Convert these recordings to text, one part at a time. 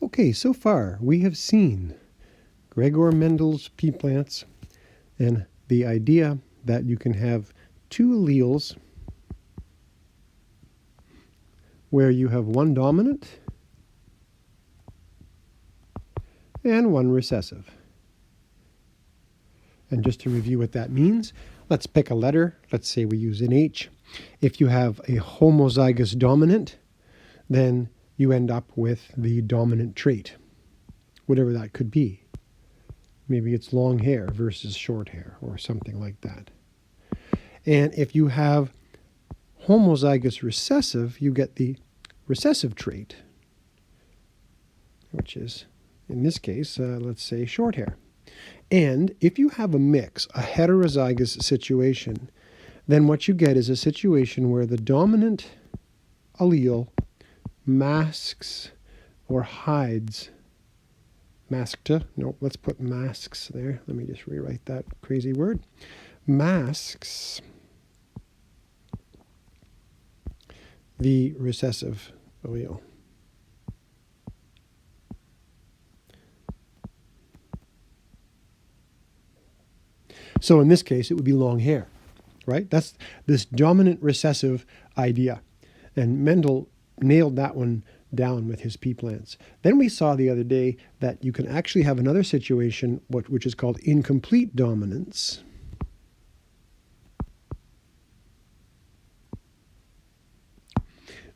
Okay, so far we have seen Gregor Mendel's pea plants and the idea that you can have two alleles where you have one dominant and one recessive. And just to review what that means, let's pick a letter. Let's say we use an H. If you have a homozygous dominant, then you end up with the dominant trait, whatever that could be. Maybe it's long hair versus short hair or something like that. And if you have homozygous recessive, you get the recessive trait, which is, in this case, let's say short hair. And if you have a mix, a heterozygous situation, then what you get is a situation where the dominant allele masks or hides, let's put masks there. Let me just rewrite that crazy word. Masks the recessive allele. So in this case, it would be long hair, right? That's this dominant recessive idea. And Mendel nailed that one down with his pea plants. Then we saw the other day that you can actually have another situation, which is called incomplete dominance.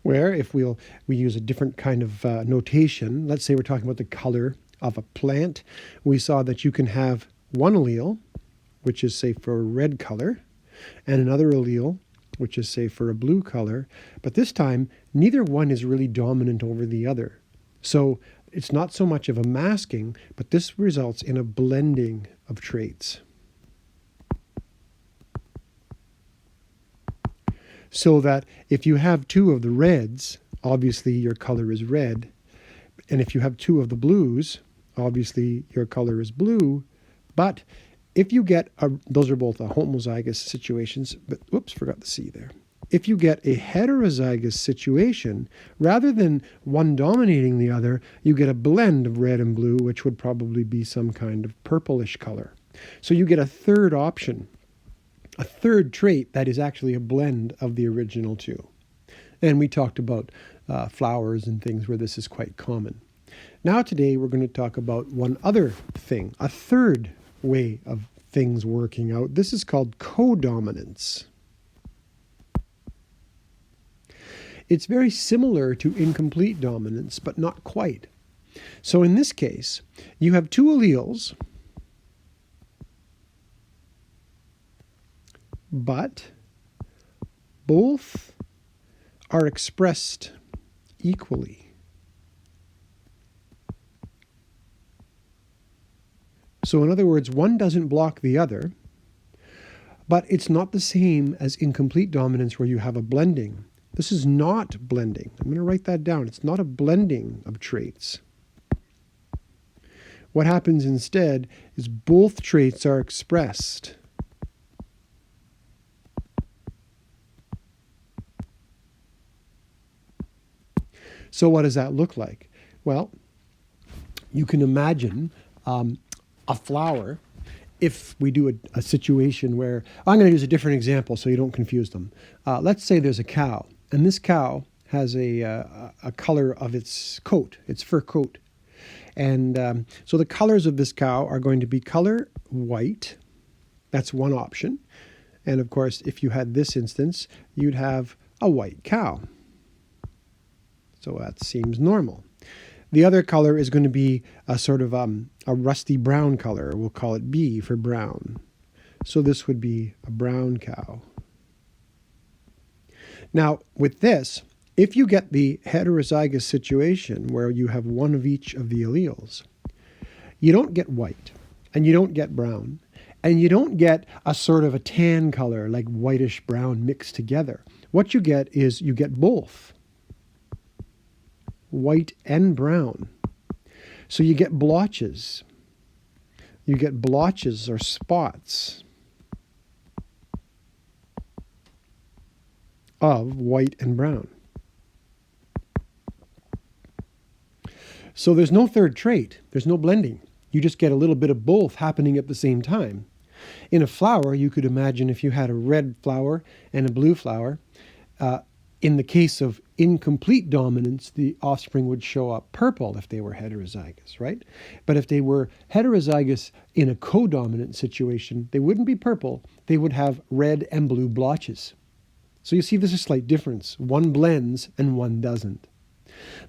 Where if we use a different kind of notation, let's say we're talking about the color of a plant, we saw that you can have one allele, which is, say, for a red color, and another allele, which is, say, for a blue color. But this time, neither one is really dominant over the other. So it's not so much of a masking, but this results in a blending of traits. So that if you have two of the reds, obviously your color is red. And if you have two of the blues, obviously your color is blue. But if you get, those are both homozygous situations, but whoops, forgot the C there. If you get a heterozygous situation, rather than one dominating the other, you get a blend of red and blue, which would probably be some kind of purplish color. So you get a third option, a third trait that is actually a blend of the original two. And we talked about flowers and things where this is quite common. Now today we're going to talk about one other thing, a third way of things working out. This is called codominance. It's very similar to incomplete dominance, but not quite. So in this case, you have two alleles, but both are expressed equally. So in other words, one doesn't block the other, but it's not the same as incomplete dominance where you have a blending. This is not blending. I'm going to write that down. It's not a blending of traits. What happens instead is both traits are expressed. So what does that look like? Well, you can imagine a flower, if we do a situation where, I'm going to use a different example so you don't confuse them. Let's say there's a cow, and this cow has a color of its coat, its fur coat. And so the colors of this cow are going to be color white. That's one option. And of course, if you had this instance, you'd have a white cow. So that seems normal. The other color is going to be a sort of a rusty brown color. We'll call it B for brown. So this would be a brown cow. Now, with this, if you get the heterozygous situation where you have one of each of the alleles, you don't get white, and you don't get brown, and you don't get a sort of a tan color like whitish brown mixed together. What you get is you get both, white and brown. So you get blotches. You get blotches or spots of white and brown. So there's no third trait. There's no blending. You just get a little bit of both happening at the same time. In a flower, you could imagine if you had a red flower and a blue flower, in the case of incomplete dominance, the offspring would show up purple if they were heterozygous, right? But if they were heterozygous in a codominant situation, they wouldn't be purple. They would have red and blue blotches. So you see there's a slight difference. One blends and one doesn't.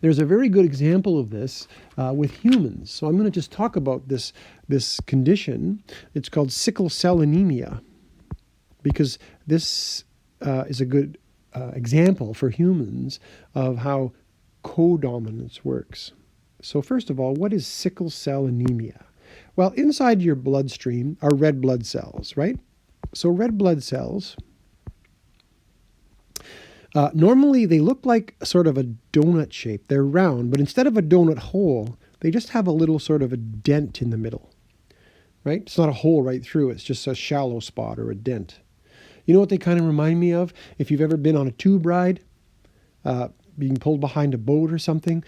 There's a very good example of this with humans. So I'm going to just talk about this condition. It's called sickle cell anemia, because this is a good example for humans of how codominance works. So first of all, what is sickle cell anemia? Well, inside your bloodstream are red blood cells, right? So red blood cells, normally they look like sort of a donut shape. They're round, but instead of a donut hole, they just have a little sort of a dent in the middle, right? It's not a hole right through. It's just a shallow spot or a dent. You know what they kind of remind me of? If you've ever been on a tube ride, being pulled behind a boat or something,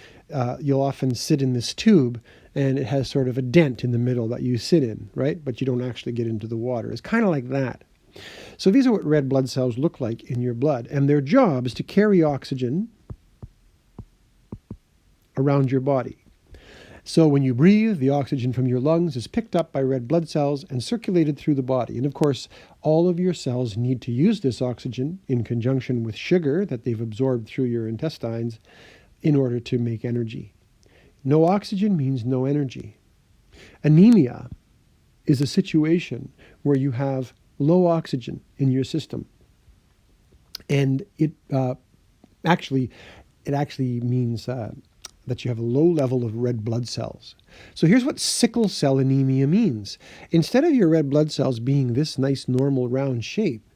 you'll often sit in this tube and it has sort of a dent in the middle that you sit in, right? But you don't actually get into the water. It's kind of like that. So these are what red blood cells look like in your blood, and their job is to carry oxygen around your body. So when you breathe, the oxygen from your lungs is picked up by red blood cells and circulated through the body. And of course, all of your cells need to use this oxygen in conjunction with sugar that they've absorbed through your intestines in order to make energy. No oxygen means no energy. Anemia is a situation where you have low oxygen in your system. And it actually means that you have a low level of red blood cells. So here's what sickle cell anemia means. Instead of your red blood cells being this nice normal round shape,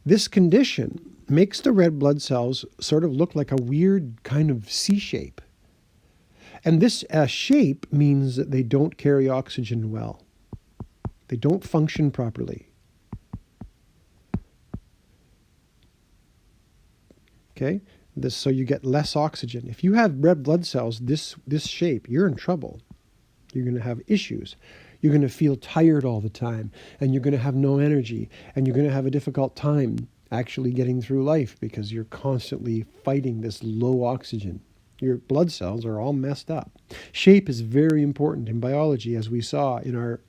this condition makes the red blood cells sort of look like a weird kind of C shape. And this shape means that they don't carry oxygen well. They don't function properly. Okay? So you get less oxygen. If you have red blood cells this shape, you're in trouble. You're going to have issues. You're going to feel tired all the time, and you're going to have no energy, and you're going to have a difficult time actually getting through life because you're constantly fighting this low oxygen. Your blood cells are all messed up. Shape is very important in biology, as we saw in our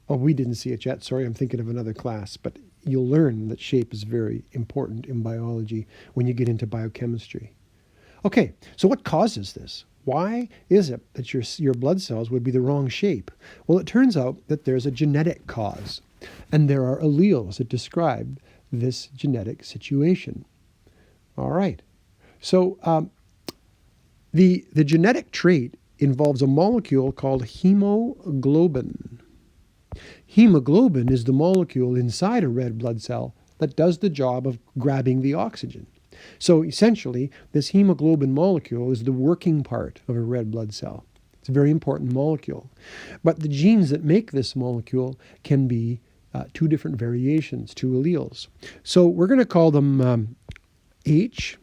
we didn't see it yet. Sorry, I'm thinking of another class, but you'll learn that shape is very important in biology when you get into biochemistry. Okay, so what causes this? Why is it that your blood cells would be the wrong shape? Well, it turns out that there's a genetic cause, and there are alleles that describe this genetic situation. All right, so the genetic trait involves a molecule called hemoglobin. Hemoglobin is the molecule inside a red blood cell that does the job of grabbing the oxygen. So essentially, this hemoglobin molecule is the working part of a red blood cell. It's a very important molecule. But the genes that make this molecule can be two different variations, two alleles. So we're going to call them H.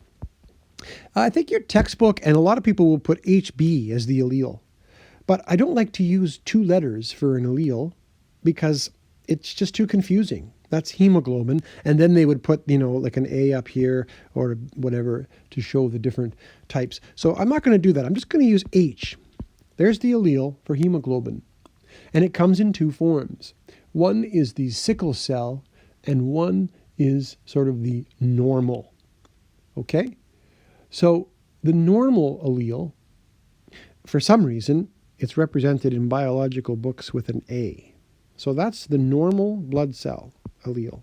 I think your textbook, and a lot of people will put HB as the allele. But I don't like to use two letters for an allele because it's just too confusing. That's hemoglobin. And then they would put, like an A up here or whatever to show the different types. So I'm not going to do that. I'm just going to use H. There's the allele for hemoglobin. And it comes in two forms. One is the sickle cell, and one is sort of the normal. Okay? So the normal allele, for some reason, it's represented in biological books with an A. So that's the normal blood cell allele,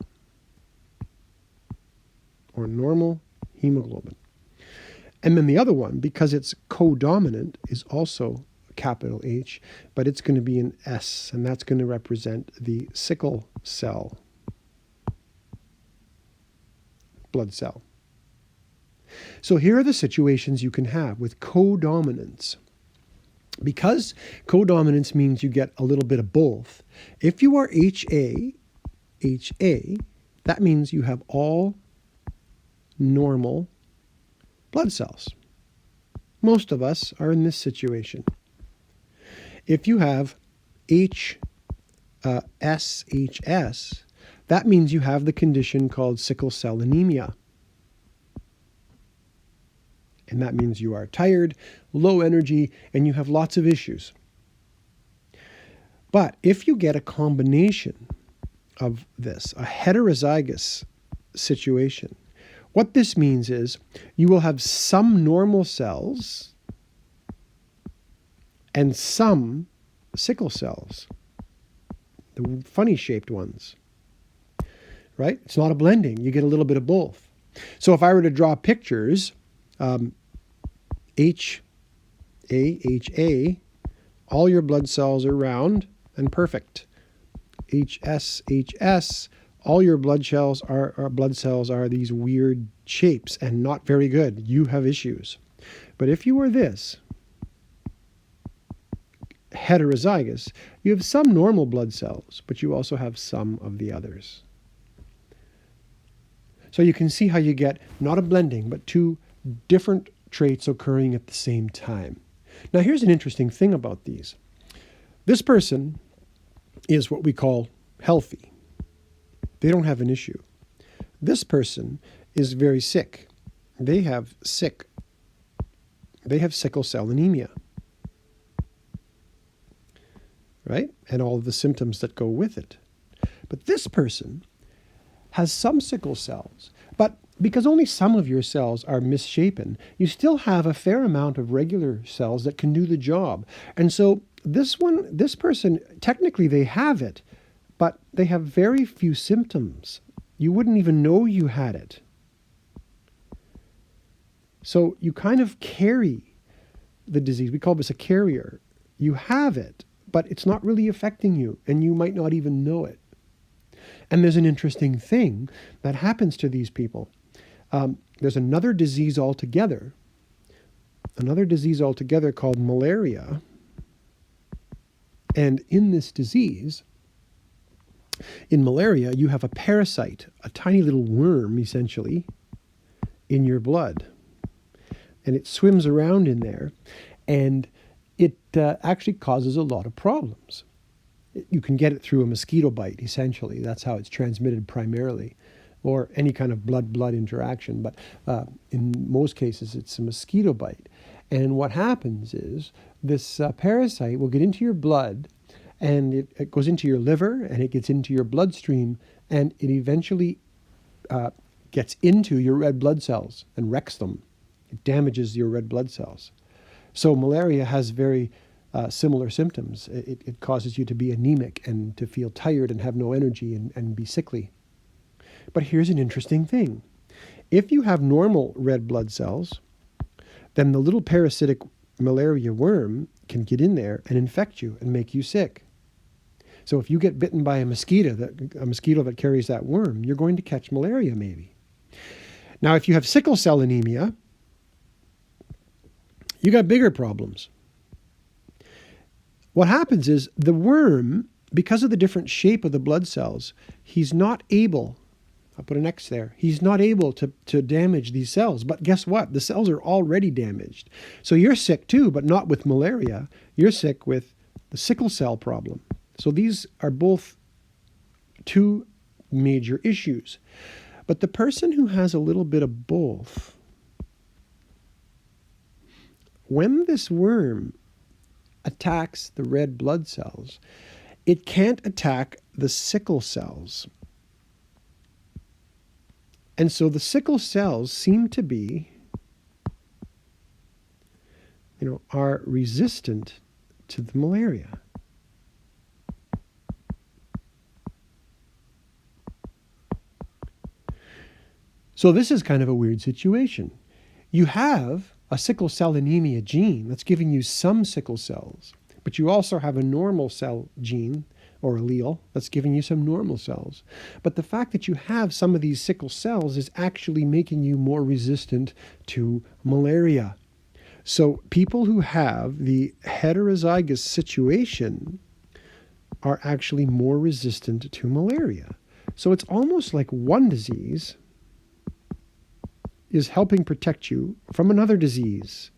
or normal hemoglobin. And then the other one, because it's codominant, is also capital H, but it's going to be an S, and that's going to represent the sickle cell blood cell. So here are the situations you can have with codominance. Because codominance means you get a little bit of both, if you are HA, that means you have all normal blood cells. Most of us are in this situation. If you have SHS, that means you have the condition called sickle cell anemia. And that means you are tired, low energy, and you have lots of issues. But if you get a combination of this, a heterozygous situation, what this means is you will have some normal cells and some sickle cells, the funny shaped ones, right? It's not a blending. You get a little bit of both. So if I were to draw pictures, HA, all your blood cells are round and perfect. HS, all your blood cells are these weird shapes and not very good. You have issues. But if you were this, heterozygous, you have some normal blood cells, but you also have some of the others. So you can see how you get not a blending, but two different traits occurring at the same time. Now here's an interesting thing about these. This person is what we call healthy. They don't have an issue. This person is very sick. They have sickle cell anemia, right? And all of the symptoms that go with it. But this person has some sickle cells, but because only some of your cells are misshapen, you still have a fair amount of regular cells that can do the job. And so this person, technically they have it, but they have very few symptoms. You wouldn't even know you had it. So you kind of carry the disease. We call this a carrier. You have it, but it's not really affecting you, and you might not even know it. And there's an interesting thing that happens to these people. There's another disease altogether called malaria. And in this disease, in malaria, you have a parasite, a tiny little worm, essentially, in your blood. And it swims around in there, and it actually causes a lot of problems. You can get it through a mosquito bite, essentially. That's how it's transmitted primarily, or any kind of blood-blood interaction. But in most cases, it's a mosquito bite. And what happens is this parasite will get into your blood, and it goes into your liver, and it gets into your bloodstream, and it eventually gets into your red blood cells and wrecks them. It damages your red blood cells. So malaria has very similar symptoms. It causes you to be anemic and to feel tired and have no energy and be sickly. But here's an interesting thing. If you have normal red blood cells, then the little parasitic malaria worm can get in there and infect you and make you sick. So if you get bitten by a mosquito that carries that worm, you're going to catch malaria maybe. Now, if you have sickle cell anemia, you got bigger problems. What happens is the worm, because of the different shape of the blood cells, he's not able, I'll put an X there, he's not able to damage these cells. But guess what? The cells are already damaged. So you're sick too, but not with malaria. You're sick with the sickle cell problem. So these are both two major issues. But the person who has a little bit of both, when this worm attacks the red blood cells, it can't attack the sickle cells. And so the sickle cells seem to be, are resistant to the malaria. So this is kind of a weird situation. You have a sickle cell anemia gene that's giving you some sickle cells, but you also have a normal cell gene or allele that's giving you some normal cells. But the fact that you have some of these sickle cells is actually making you more resistant to malaria. So people who have the heterozygous situation are actually more resistant to malaria. So it's almost like one disease is helping protect you from another disease.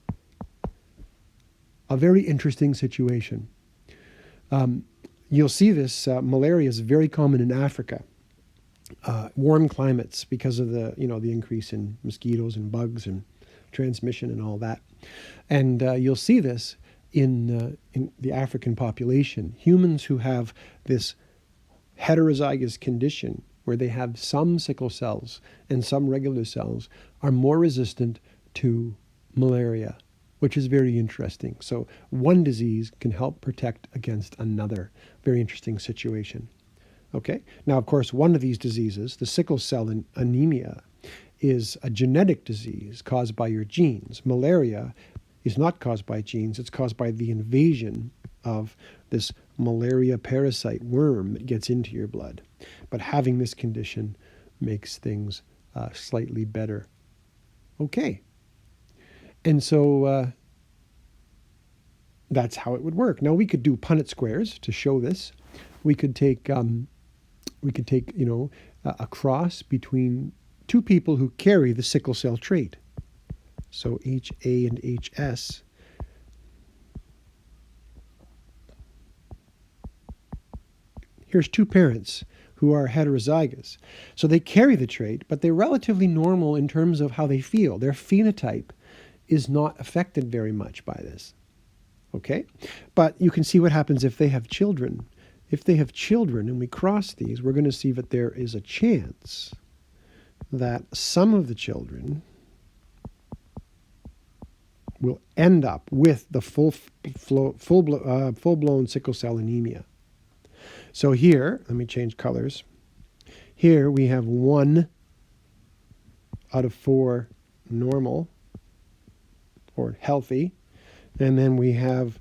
a very interesting situation. You'll see this, malaria is very common in Africa. Warm climates because of the increase in mosquitoes and bugs and transmission and all that. And you'll see this in the African population. Humans who have this heterozygous condition where they have some sickle cells and some regular cells are more resistant to malaria, which is very interesting. So one disease can help protect against another. Very interesting situation. Okay. Now, of course, one of these diseases, the sickle cell anemia, is a genetic disease caused by your genes. Malaria is not caused by genes. It's caused by the invasion of this malaria parasite worm that gets into your blood. But having this condition makes things slightly better. Okay. And so that's how it would work. Now, we could do Punnett squares to show this. We could take a cross between two people who carry the sickle cell trait. So HA and HS. Here's two parents who are heterozygous. So they carry the trait, but they're relatively normal in terms of how they feel. Their phenotype is not affected very much by this. Okay? But you can see what happens if they have children. If they have children and we cross these, we're going to see that there is a chance that some of the children will end up with the full-blown sickle cell anemia. So here, let me change colors. Here we have 1 out of 4 normal or healthy. And then we have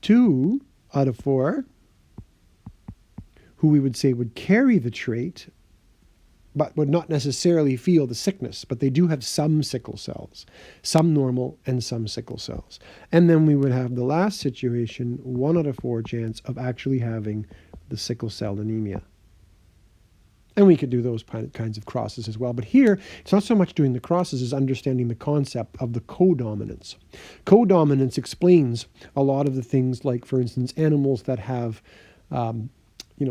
2 out of 4 who we would say would carry the trait, but would not necessarily feel the sickness, but they do have some sickle cells, some normal and some sickle cells. And then we would have the last situation, 1 out of 4 chance of actually having the sickle cell anemia. And we could do those kinds of crosses as well. But here, it's not so much doing the crosses as understanding the concept of the codominance. Codominance explains a lot of the things like, for instance, animals that have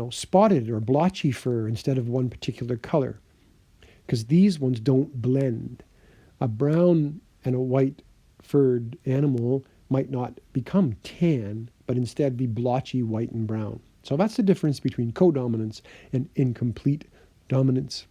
spotted or blotchy fur instead of one particular color, because these ones don't blend. A brown and a white furred animal might not become tan, but instead be blotchy white and brown. So that's the difference between codominance and incomplete dominance.